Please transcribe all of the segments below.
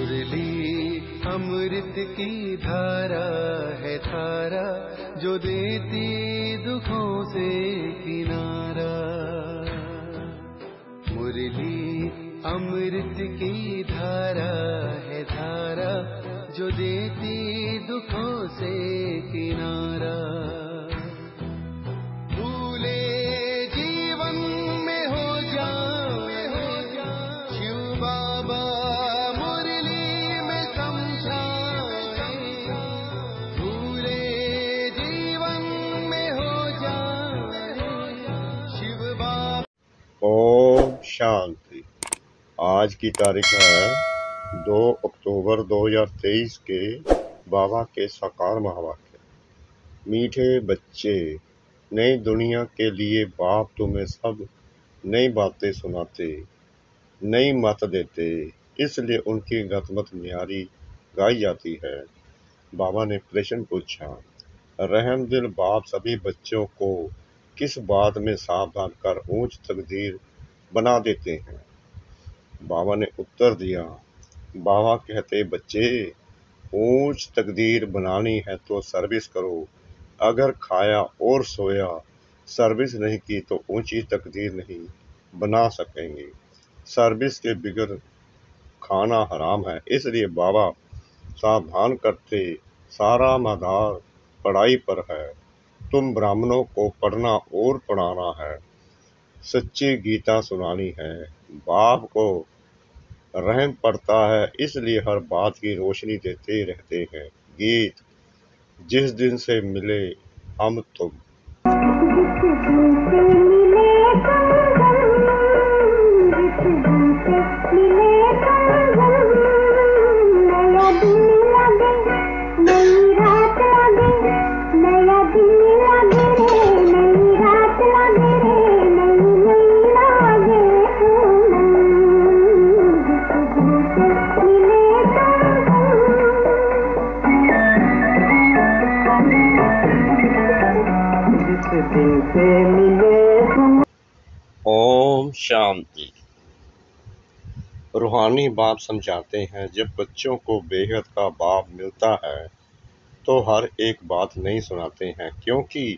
मुरली अमृत की धारा है धारा, जो देती दुखों से किनारा। मुरली अमृत की धारा है धारा, जो देती दुखों से किनारा। भूले जीवन में हो जाए शिव बाबा मुरली में समझाए। भूले जीवन में हो जाए शिव बाबा। ओम शांति। आज की तारीख है 2 अक्टूबर 2023 के बाबा के साकार महावाक्य। मीठे बच्चे, नई दुनिया के लिए बाप तुम्हें सब नई बातें सुनाते, नई मत देते, इसलिए उनकी गतमत न्यारी गाई जाती है। बाबा ने प्रश्न पूछा, रहमदिल बाप सभी बच्चों को किस बात में सावधान कर ऊंच तकदीर बना देते हैं? बाबा ने उत्तर दिया, बाबा कहते, बच्चे, ऊंच तकदीर बनानी है तो सर्विस करो। अगर खाया और सोया, सर्विस नहीं की तो ऊंची तकदीर नहीं बना सकेंगे। सर्विस के बिगड़ खाना हराम है, इसलिए बाबा सावधान करते, सारा मदार पढ़ाई पर है। तुम ब्राह्मणों को पढ़ना और पढ़ाना है, सच्ची गीता सुनानी है। बाप को रहम पड़ता है, इसलिए हर बात की रोशनी देते रहते हैं। गीत। जिस दिन से मिले हम तुम। ओम शांति। रूहानी बाप समझाते हैं, जब बच्चों को बेहद का बाप मिलता है तो हर एक बात नहीं सुनाते हैं, क्योंकि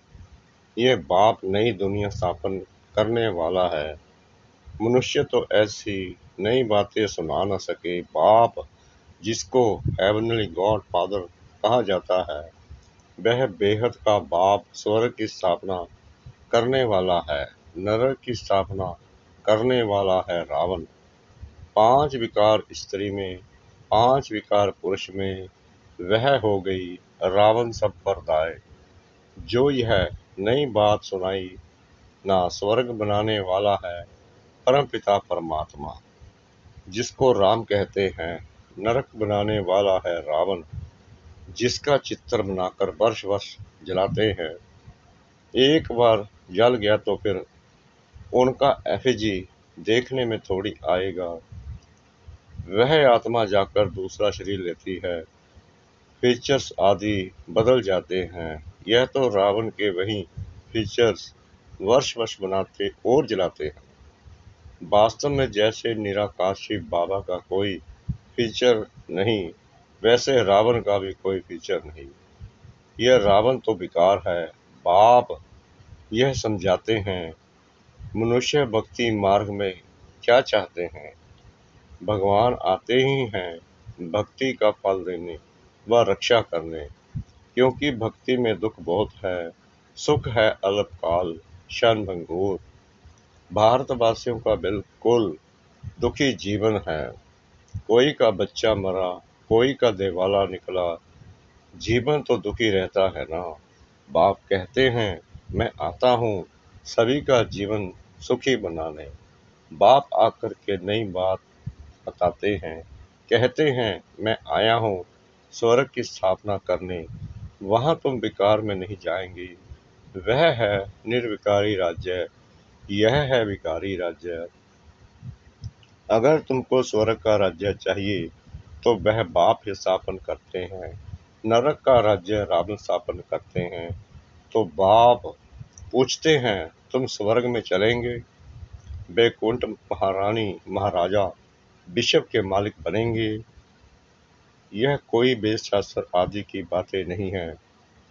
यह बाप नई दुनिया स्थापन करने वाला है। मनुष्य तो ऐसी नई बातें सुना न सके। बाप, जिसको हेवनली गॉड फादर कहा जाता है, वह बेहद का बाप स्वर्ग की स्थापना करने वाला है। नरक की स्थापना करने वाला है रावण। 5 विकार स्त्री में, 5 विकार पुरुष में वह हो गई रावण सब पर दाए। जो यह नई बात सुनाई ना स्वर्ग बनाने वाला है परम पिता परमात्मा, जिसको राम कहते हैं, नरक बनाने वाला है रावण, जिसका चित्र बनाकर वर्ष वर्ष जलाते हैं। एक बार जल गया तो फिर उनका एफिजी देखने में थोड़ी आएगा। वह आत्मा जाकर दूसरा शरीर लेती है, फीचर्स आदि बदल जाते हैं। यह तो रावण के वही फीचर्स वर्ष वर्ष बनाते और जलाते हैं। वास्तव में जैसे निराकाशी बाबा का कोई फीचर नहीं, वैसे रावण का भी कोई फीचर नहीं। यह रावण तो विकार है। बाप यह समझाते हैं, मनुष्य भक्ति मार्ग में क्या चाहते हैं? भगवान आते ही हैं भक्ति का फल देने व रक्षा करने, क्योंकि भक्ति में दुख बहुत है, सुख है अल्पकाल, क्षणभंगुर। भारतवासियों का बिल्कुल दुखी जीवन है। कोई का बच्चा मरा, कोई का देवाला निकला, जीवन तो दुखी रहता है ना। बाप कहते हैं, मैं आता हूँ सभी का जीवन सुखी बनाने। बाप आकर के नई बात बताते हैं, कहते हैं, मैं आया हूँ स्वर्ग की स्थापना करने। वहाँ तुम विकार में नहीं जाएंगी। वह है निर्विकारी राज्य, यह है विकारी राज्य। अगर तुमको स्वर्ग का राज्य चाहिए तो वह बाप ही स्थापन करते हैं। नरक का राज्य रावण स्थापन करते हैं। तो बाप पूछते हैं, तुम स्वर्ग में चलेंगे? बैकुंठ महारानी महाराजा विश्व के मालिक बनेंगे? यह कोई वेद शास्त्र आदि की बातें नहीं है।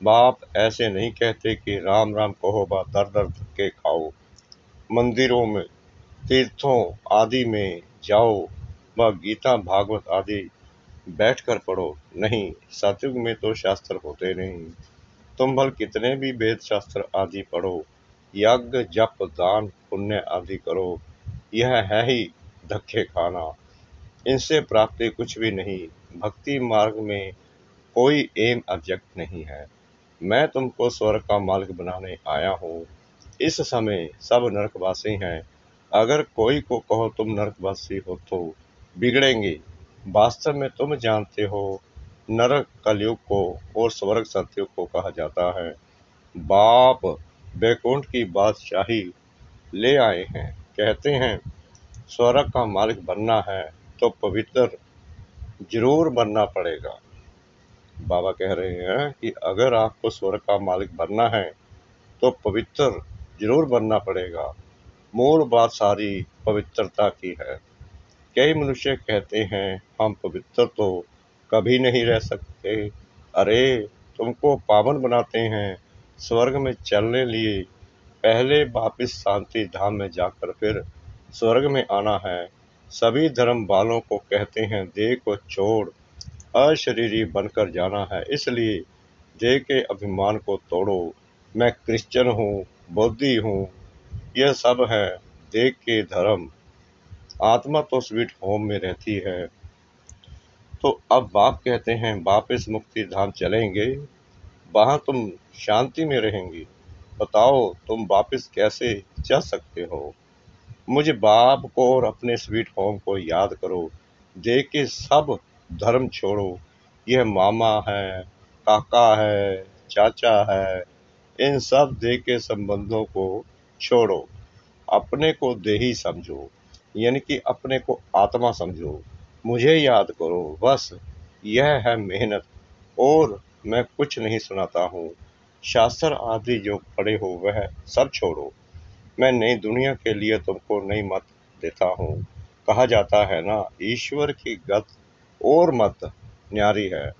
बाप ऐसे नहीं कहते कि राम राम कहो व दर दर धक्के खाओ, मंदिरों में तीर्थों आदि में जाओ व गीता भागवत आदि बैठकर पढ़ो। नहीं, सतयुग में तो शास्त्र होते नहीं। तुम भल कितने भी वेद शास्त्र आदि पढ़ो, यज्ञ जप दान पुण्य आदि करो, यह है ही धक्के खाना। इनसे प्राप्ति कुछ भी नहीं। भक्ति मार्ग में कोई एम ऑब्जेक्ट नहीं है। मैं तुमको स्वर्ग का मालिक बनाने आया हूँ। इस समय सब नरकवासी हैं। अगर कोई को कहो तुम नरकवासी हो तो बिगड़ेंगे। वास्तव में तुम जानते हो, नरक कलयुग को और स्वर्ग सतयुग को कहा जाता है। बाप बैकुंठ की बादशाही ले आए हैं। कहते हैं स्वर्ग का मालिक बनना है तो पवित्र जरूर बनना पड़ेगा। बाबा कह रहे हैं कि अगर आपको स्वर्ग का मालिक बनना है तो पवित्र जरूर बनना पड़ेगा। मूल बात सारी पवित्रता की है। कई मनुष्य कहते हैं हम पवित्र तो कभी नहीं रह सकते। अरे, तुमको पावन बनाते हैं स्वर्ग में चलने लिए। पहले वापिस शांति धाम में जाकर फिर स्वर्ग में आना है। सभी धर्म वालों को कहते हैं देह को छोड़ अशरीरी बनकर जाना है। इसलिए देह के अभिमान को तोड़ो। मैं क्रिश्चियन हूँ, बौद्धि हूँ, यह सब है देह के धर्म। आत्मा तो स्वीट होम में रहती है। तो अब बाप कहते हैं वापिस मुक्ति धाम चलेंगे, वहां तुम शांति में रहेंगे। बताओ तुम वापिस कैसे जा सकते हो। मुझे बाप को और अपने स्वीट होम को याद करो। देख के सब धर्म छोड़ो। यह मामा है, काका है, चाचा है, इन सब देह के संबंधों को छोड़ो। अपने को देही समझो, यानी कि अपने को आत्मा समझो। मुझे याद करो, बस यह है मेहनत। और मैं कुछ नहीं सुनाता हूँ। शास्त्र आदि जो पढ़े हो वह सब छोड़ो। मैं नई दुनिया के लिए तुमको नई मत देता हूँ। कहा जाता है ना, ईश्वर की गत और मत न्यारी है।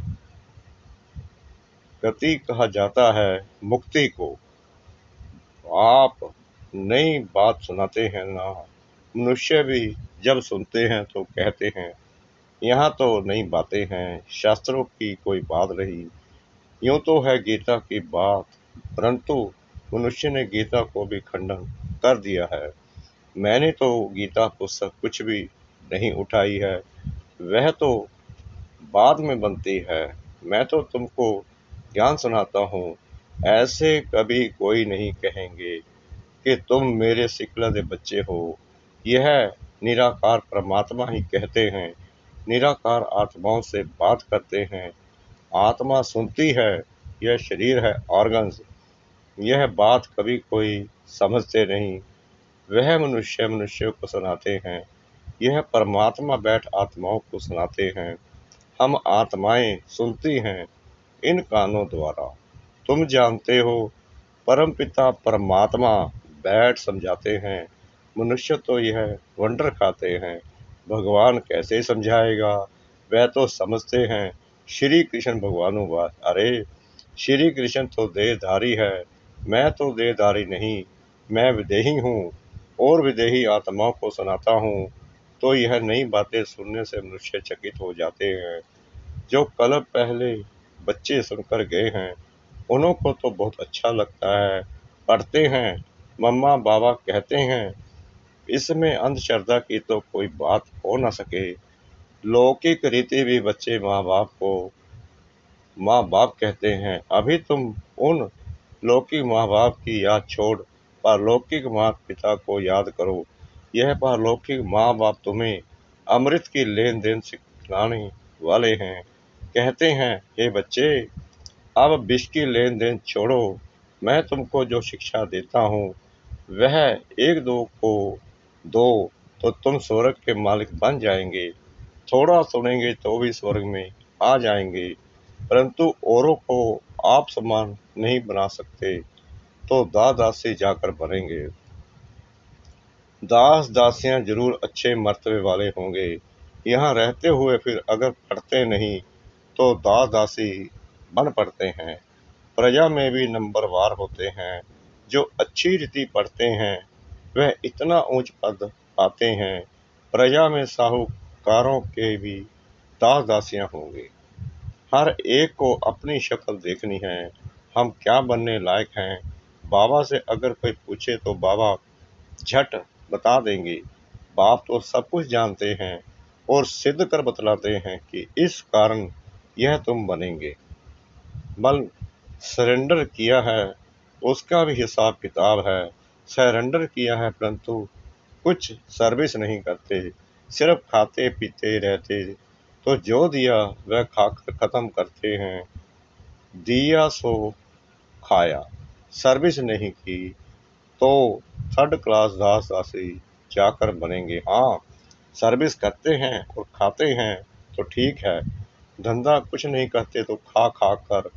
गति कहा जाता है मुक्ति को। आप नई बात सुनाते हैं ना, मनुष्य भी जब सुनते हैं तो कहते हैं यहाँ तो नई बातें हैं, शास्त्रों की कोई बात नहीं। यूं तो है गीता की बात, परंतु मनुष्य ने गीता को भी खंडन कर दिया है। मैंने तो गीता पुस्तक कुछ भी नहीं उठाई है, वह तो बाद में बनती है। मैं तो तुमको ज्ञान सुनाता हूँ। ऐसे कभी कोई नहीं कहेंगे कि तुम मेरे सिकलदे बच्चे हो। यह निराकार परमात्मा ही कहते हैं। निराकार आत्माओं से बात करते हैं। आत्मा सुनती है, यह शरीर है ऑर्गन्स। यह बात कभी कोई समझते नहीं। वह मनुष्य मनुष्य को सुनाते हैं। यह परमात्मा बैठ आत्माओं को सुनाते हैं। हम आत्माएं सुनती हैं इन कानों द्वारा। तुम जानते हो, परमपिता परमात्मा बैठ समझाते हैं। मनुष्य तो यह वंडर खाते हैं, भगवान कैसे समझाएगा। वह तो समझते हैं श्री कृष्ण भगवानुवाद। अरे, श्री कृष्ण तो देहधारी है, मैं तो देहधारी नहीं, मैं विदेही हूँ और विदेही आत्माओं को सुनाता हूँ। तो यह नई बातें सुनने से मनुष्य चकित हो जाते हैं। जो कल पहले बच्चे सुनकर गए हैं उन्हों को तो बहुत अच्छा लगता है। पढ़ते हैं, मम्मा बाबा कहते हैं। इसमें अंधश्रद्धा की तो कोई बात हो न सके। लौकिक रीति भी बच्चे माँ बाप कहते हैं। अभी तुम उन लौकिक माँ बाप की याद छोड़ पारलौकिक माता पिता को याद करो। यह पारलौकिक माँ बाप तुम्हें अमृत की लेन देन सिखाने वाले हैं। कहते हैं हे बच्चे, अब विष की लेन देन छोड़ो। मैं तुमको जो शिक्षा देता हूँ वह एक दो को दो तो तुम स्वर्ग के मालिक बन जाएंगे। थोड़ा सुनेंगे तो भी स्वर्ग में आ जाएंगे, परंतु औरों को आप समान नहीं बना सकते तो दासी जाकर बनेंगे। दास दासियां जरूर अच्छे मर्तबे वाले होंगे। यहाँ रहते हुए फिर अगर पढ़ते नहीं तो दास दासी बन पड़ते हैं। प्रजा में भी नंबरवार होते हैं। जो अच्छी रीति पढ़ते हैं वह इतना ऊंच पद पाते हैं, प्रजा में साहूकारों के भी दास दासियां होंगे। हर एक को अपनी शक्ल देखनी है, हम क्या बनने लायक हैं। बाबा से अगर कोई पूछे तो बाबा झट बता देंगे। बाप तो सब कुछ जानते हैं और सिद्ध कर बतलाते हैं कि इस कारण यह तुम बनेंगे। बल सरेंडर किया है उसका भी हिसाब किताब है। सरेंडर किया है परंतु कुछ सर्विस नहीं करते, सिर्फ खाते पीते रहते। तो जो दिया वह खाकर खत्म करते हैं। दिया सो खाया, सर्विस नहीं की तो थर्ड क्लास दास दासी जाकर बनेंगे। हाँ, सर्विस करते हैं और खाते हैं तो ठीक है, धंधा कुछ नहीं करते तो खा खा कर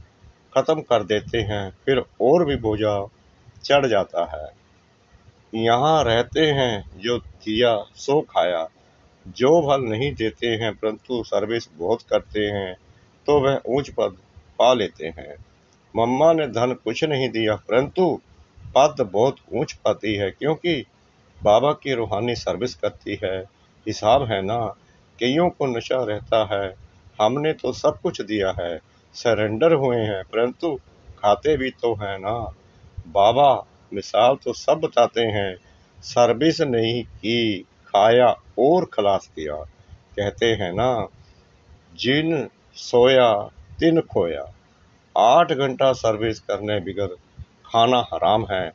खत्म कर देते हैं, फिर और भी बोझा चढ़ जाता है। यहाँ रहते हैं जो दिया सो खाया, जो फल नहीं देते हैं परंतु सर्विस बहुत करते हैं तो वह ऊंच पद पा लेते हैं। मम्मा ने धन कुछ नहीं दिया परंतु पद बहुत ऊंच पाती है, क्योंकि बाबा की रूहानी सर्विस करती है। हिसाब है ना, कईयों को नशा रहता है, हमने तो सब कुछ दिया है, सरेंडर हुए हैं परंतु खाते भी तो हैं ना। बाबा मिसाल तो सब बताते हैं, सर्विस नहीं की, खाया और खलास किया। कहते हैं ना, जिन सोया तिन खोया। 8 घंटा सर्विस करने बिगर खाना हराम है।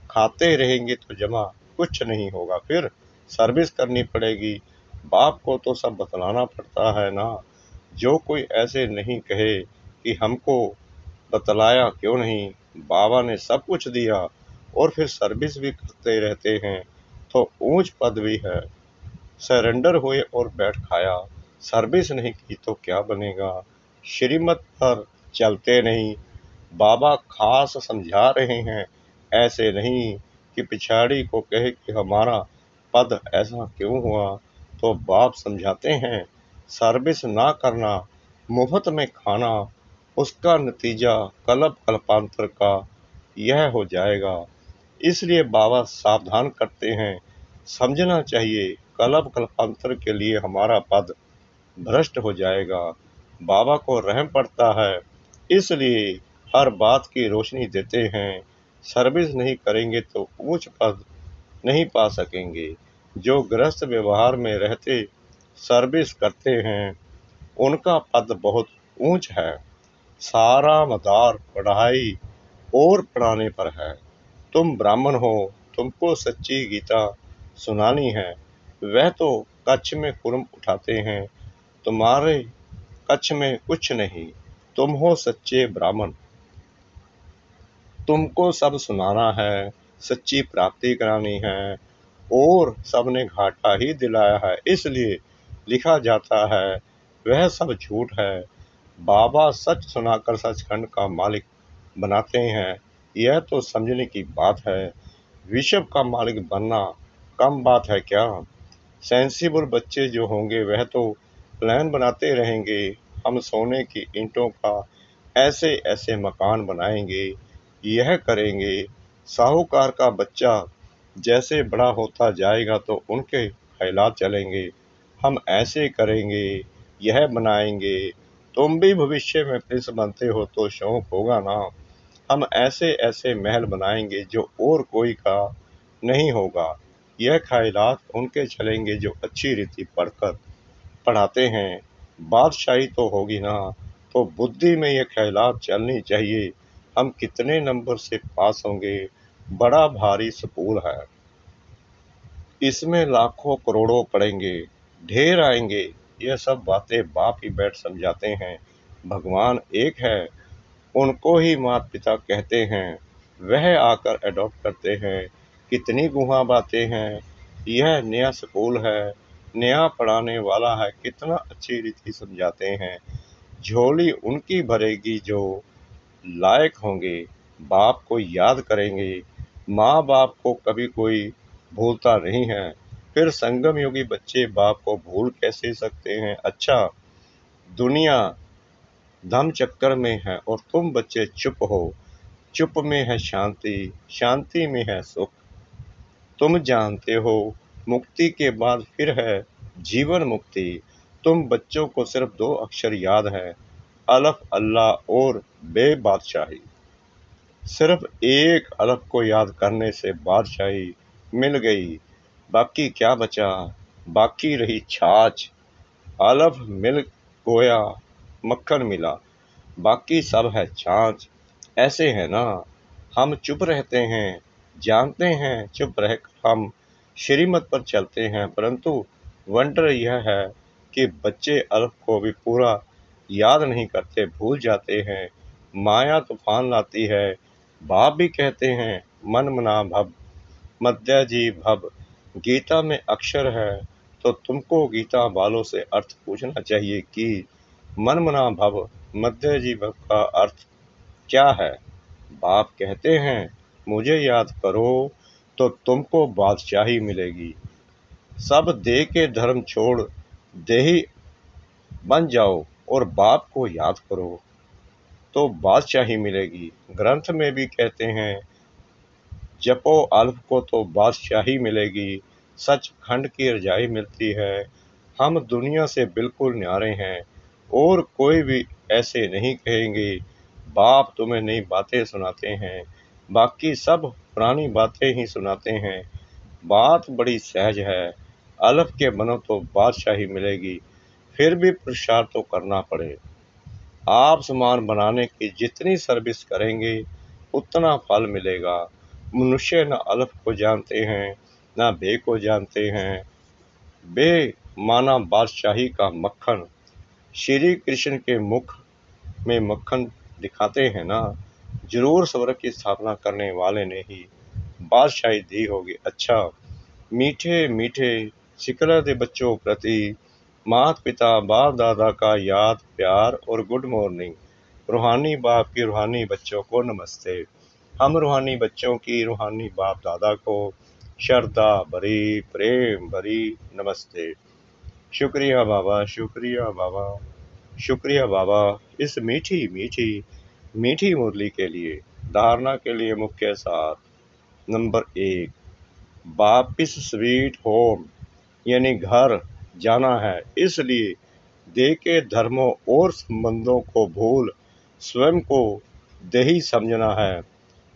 खाते रहेंगे तो जमा कुछ नहीं होगा, फिर सर्विस करनी पड़ेगी। बाप को तो सब बतलाना पड़ता है ना। जो कोई ऐसे नहीं कहे कि हमको बतलाया क्यों नहीं, बाबा ने सब कुछ दिया और फिर सर्विस भी करते रहते हैं तो ऊंच पद भी है। सरेंडर हुए और बैठ खाया, सर्विस नहीं की तो क्या बनेगा। श्रीमत पर चलते नहीं, बाबा खास समझा रहे हैं। ऐसे नहीं कि पिछाड़ी को कहे कि हमारा पद ऐसा क्यों हुआ। तो बाप समझाते हैं, सर्विस ना करना, मुफ्त में खाना, उसका नतीजा कल्प कल्पांतर का यह हो जाएगा। इसलिए बाबा सावधान करते हैं, समझना चाहिए कल्प कल्पांतर के लिए हमारा पद भ्रष्ट हो जाएगा। बाबा को रहम पड़ता है, इसलिए हर बात की रोशनी देते हैं। सर्विस नहीं करेंगे तो ऊंच पद नहीं पा सकेंगे। जो गृहस्थ व्यवहार में रहते सर्विस करते हैं उनका पद बहुत ऊंच है। सारा मदार पढ़ाई और पढ़ाने पर है। तुम ब्राह्मण हो, तुमको सच्ची गीता सुनानी है। वह तो कच्छ में कुर्म उठाते हैं, तुम्हारे कच्छ में कुछ नहीं। तुम हो सच्चे ब्राह्मण, तुमको सब सुनाना है, सच्ची प्राप्ति करानी है। और सबने घाटा ही दिलाया है, इसलिए लिखा जाता है वह सब झूठ है। बाबा सच सुनाकर सचखंड का मालिक बनाते हैं, यह तो समझने की बात है। विश्व का मालिक बनना कम बात है क्या। सेंसिबल बच्चे जो होंगे वह तो प्लान बनाते रहेंगे, हम सोने की ईंटों का ऐसे ऐसे मकान बनाएंगे, यह करेंगे। साहूकार का बच्चा जैसे बड़ा होता जाएगा तो उनके ख्यालात चलेंगे, हम ऐसे करेंगे, यह बनाएंगे। तुम भी भविष्य में प्रिंस बनते हो तो शौक होगा ना। हम ऐसे ऐसे महल बनाएंगे जो और कोई का नहीं होगा। यह ख्यालात उनके चलेंगे जो अच्छी रीति पढ़कर पढ़ाते हैं। बादशाही तो होगी ना, तो बुद्धि में ये ख्यालात चलनी चाहिए। हम कितने नंबर से पास होंगे, बड़ा भारी स्कूल है, इसमें लाखों करोड़ों पढ़ेंगे, ढेर आएंगे। यह सब बातें बाप ही बैठ समझाते हैं। भगवान एक है, उनको ही माता पिता कहते हैं, वह आकर अडॉप्ट करते हैं। कितनी गुहा बातें हैं। यह नया स्कूल है, नया पढ़ाने वाला है, कितना अच्छी रीति समझाते हैं। झोली उनकी भरेगी जो लायक होंगे, बाप को याद करेंगे। माँ बाप को कभी कोई भूलता नहीं है, फिर संगम योगी बच्चे बाप को भूल कैसे सकते हैं। अच्छा, दुनिया धम चक्कर में है और तुम बच्चे चुप हो। चुप में है शांति, शांति में है सुख। तुम जानते हो मुक्ति के बाद फिर है जीवन मुक्ति। तुम बच्चों को सिर्फ 2 अक्षर याद है, अलफ अल्लाह और बे बादशाही। सिर्फ एक अलफ को याद करने से बादशाही मिल गई, बाकी क्या बचा? बाकी रही छाछ। अलफ मिल गोया मक्खन मिला, बाकी सब है छाछ। ऐसे है ना, हम चुप रहते हैं, जानते हैं चुप रहकर हम श्रीमत पर चलते हैं, परंतु वंडर यह है कि बच्चे अलफ को भी पूरा याद नहीं करते, भूल जाते हैं। माया तूफान लाती है। बाप भी कहते हैं मन मना भव, मध्य जी भव। गीता में अक्षर है तो तुमको गीता वालों से अर्थ पूछना चाहिए कि मन मना भव मध्य जी भव का अर्थ क्या है। बाप कहते हैं मुझे याद करो तो तुमको बादशाही मिलेगी। सब दे के धर्म छोड़ देही बन जाओ और बाप को याद करो तो बादशाही मिलेगी। ग्रंथ में भी कहते हैं जपो अल्प को तो बादशाही मिलेगी। सच खंड की रजाई मिलती है। हम दुनिया से बिल्कुल न्यारे हैं और कोई भी ऐसे नहीं कहेंगे। बाप तुम्हें नई बातें सुनाते हैं, बाकी सब पुरानी बातें ही सुनाते हैं। बात बड़ी सहज है, अलफ के बनो तो बादशाही मिलेगी, फिर भी पुरुषार्थ तो करना पड़े। आप सामान बनाने की जितनी सर्विस करेंगे उतना फल मिलेगा। मनुष्य न अलफ को जानते हैं न बे को जानते हैं। बे माना बादशाही का मक्खन। श्री कृष्ण के मुख में मक्खन दिखाते हैं ना, जरूर स्वर्ग की स्थापना करने वाले ने ही बादशाही दी होगी। अच्छा, मीठे मीठे सिकला दे बच्चों प्रति माता पिता बाप दादा का याद प्यार और गुड मॉर्निंग। रूहानी बाप की रूहानी बच्चों को नमस्ते। हम रूहानी बच्चों की रूहानी बाप दादा को श्रद्धा भरी प्रेम भरी नमस्ते। शुक्रिया बाबा, शुक्रिया बाबा, शुक्रिया बाबा इस मीठी मीठी मीठी मुरली के लिए। धारणा के लिए मुख्य सार। नंबर 1, वापिस स्वीट होम यानी घर जाना है, इसलिए देह के धर्मों और संबंधों को भूल स्वयं को देही समझना है,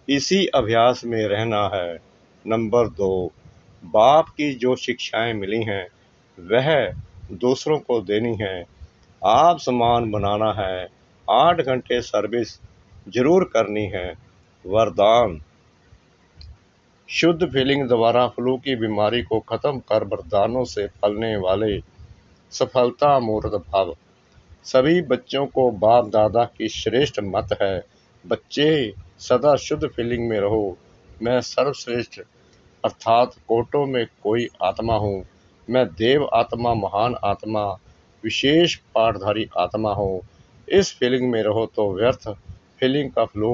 इसी अभ्यास में रहना है। नंबर 2, बाप की जो शिक्षाएं मिली हैं वह दूसरों को देनी है। आप सामान बनाना है, 8 घंटे सर्विस जरूर करनी है। वरदान। शुद्ध फीलिंग द्वारा फ्लू की बीमारी को खत्म कर वरदानों से फलने वाले सफलता मूर्त भाव। सभी बच्चों को बाप दादा की श्रेष्ठ मत है। बच्चे सदा शुद्ध फीलिंग में रहो। मैं सर्वश्रेष्ठ अर्थात कोटों में कोई आत्मा हूँ। मैं देव आत्मा, महान आत्मा, विशेष पाठधारी आत्मा हूँ। इस फीलिंग में रहो तो व्यर्थ फीलिंग का फ्लो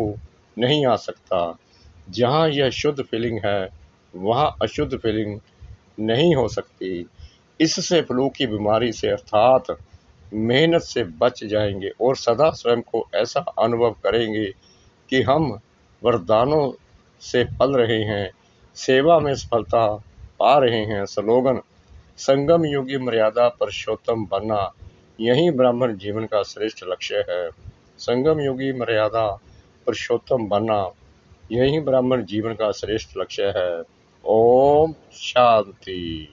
नहीं आ सकता। जहाँ यह शुद्ध फीलिंग है वहाँ अशुद्ध फीलिंग नहीं हो सकती। इससे फ्लू की बीमारी से अर्थात मेहनत से बच जाएंगे और सदा स्वयं को ऐसा अनुभव करेंगे कि हम वरदानों से पल रहे हैं, सेवा में सफलता पा रहे हैं। स्लोगन। संगम योगी मर्यादा पुरुषोत्तम बनना, यही ब्राह्मण जीवन का श्रेष्ठ लक्ष्य है। संगम योगी मर्यादा पुरुषोत्तम बनना, यही ब्राह्मण जीवन का श्रेष्ठ लक्ष्य है। ओम शांति।